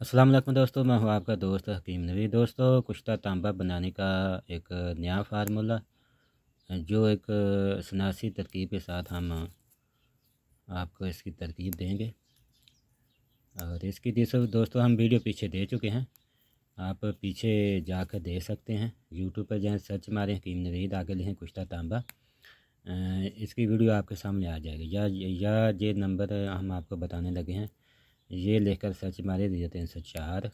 अस्सलाम वालेकुम दोस्तों, मैं हूं आपका दोस्त हकीम नवी। दोस्तों, कुश्ता तांबा बनाने का एक नया फार्मूला जो एक सनासी तरकीब के साथ हम आपको इसकी तरकीब देंगे। और इसकी दोस्तों हम वीडियो पीछे दे चुके हैं, आप पीछे जाकर दे सकते हैं। यूट्यूब पर जाएँ, सर्च मारें हकीम नवीद, आगे लिखें कुश्ता तांबा, इसकी वीडियो आपके सामने आ जाएगी। या ये नंबर हम आपको बताने लगे हैं, ये लेकर सर्च मारे 0304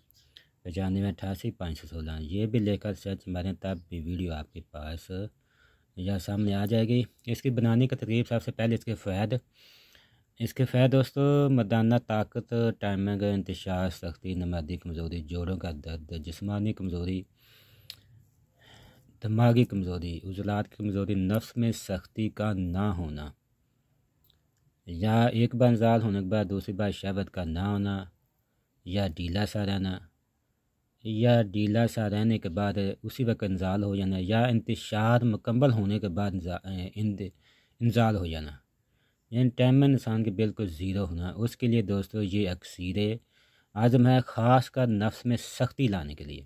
9588 516, ये भी लेकर सर्च मारें, तब भी वीडियो आपके पास या सामने आ जाएगी। इसकी बनाने का तकरीब सबसे पहले इसके फ़ायदे दोस्तों, मर्दाना ताकत, टाइमिंग, इंतशार, सख्ती, नमादी कमज़ोरी, जोड़ों का दर्द, जिस्मानी कमज़ोरी, दिमागी कमज़ोरी, उज़लात की कमज़ोरी, नफ्स में सख्ती का ना होना, या एक बार इंज़ाल होने के बाद दूसरी बार शहवत का ना होना, या ढीला सा रहना, या ढीला सा रहने के बाद उसी वक्त इंज़ाल हो जाना, या इंतशार मुकम्मल होने के बाद इंज़ाल हो जाना, यानी टाइम में इंसान के बिल्कुल ज़ीरो होना। उसके लिए दोस्तों ये अक्सीर आज़म है, ख़ास कर नफ्स में सख्ती लाने के लिए।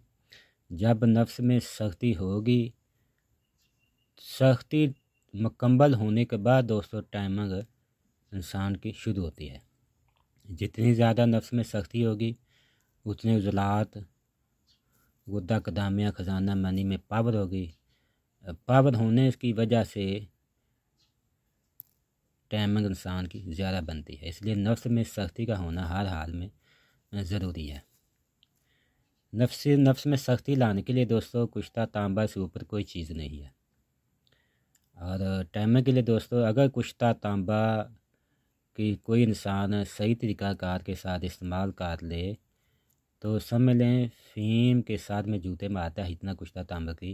जब नफ्स में सख्ती होगी, सख्ती मुकम्मल होने के बाद दोस्तों टाइमिंग इंसान की शुरू होती है। जितनी ज़्यादा नफ्स में सख्ती होगी, उतने उज़लात, गुद्दा कदामिया, ख़जाना मनी में पावर होगी। पावर होने की वजह से टाइमिंग इंसान की ज़्यादा बनती है, इसलिए नफ्स में सख्ती का होना हर हाल में ज़रूरी है। नफ्स में सख्ती लाने के लिए दोस्तों कुश्ता तांबा से ऊपर कोई चीज़ नहीं है। और टाइमिंग के लिए दोस्तों, अगर कुश्ता तांबा की कोई इंसान सही तरीक़ाकार के साथ इस्तेमाल कर ले तो समझ लें फ़ीम के साथ में जूते मारता है, इतना कुश्ता तांबा की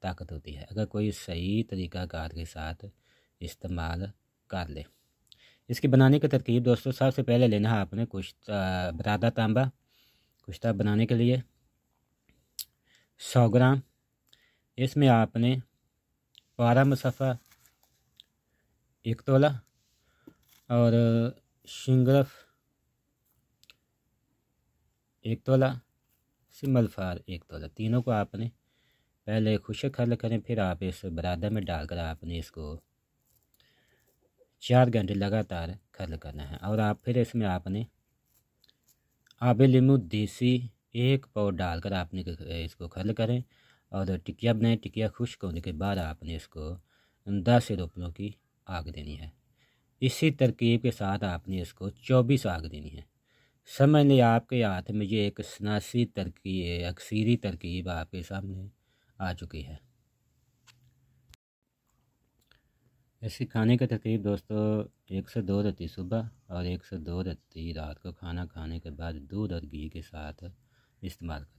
ताकत होती है, अगर कोई सही तरीक़ाकार के साथ इस्तेमाल कर ले। इसकी बनाने की तरकीब दोस्तों, सबसे पहले लेना है आपने कुश्ता बरादा तांबा। कुश्ता बनाने के लिए 100 ग्राम, इसमें आपने पारा मुसफ़ा 1 तोला और शिंगरफ 1 तोला, सिमलफार 1 तोला, तीनों को आपने पहले खुशक खल करें, फिर आप इस बरादा में डालकर आपने इसको 4 घंटे लगातार खल करना है। और आप फिर इसमें आपने आब लीमू देसी 1 पाव डालकर आपने इसको खल करें और टिकिया बनाएं। टिकिया खुश्क होने के बाद आपने इसको 10 रुपयों की आग देनी है। इसी तरकीब के साथ आपने इसको 24 आग देनी है। समझ लें आपके हाथ में ये एक सनासी तरकीब, अक्सीरी तरकीब आपके सामने आ चुकी है। इसकी खाने की तरकीब दोस्तों, 1 से 2 रोटी सुबह और 1 से 2 रोटी रात को खाना खाने के बाद दूध और घी के साथ इस्तेमाल करें।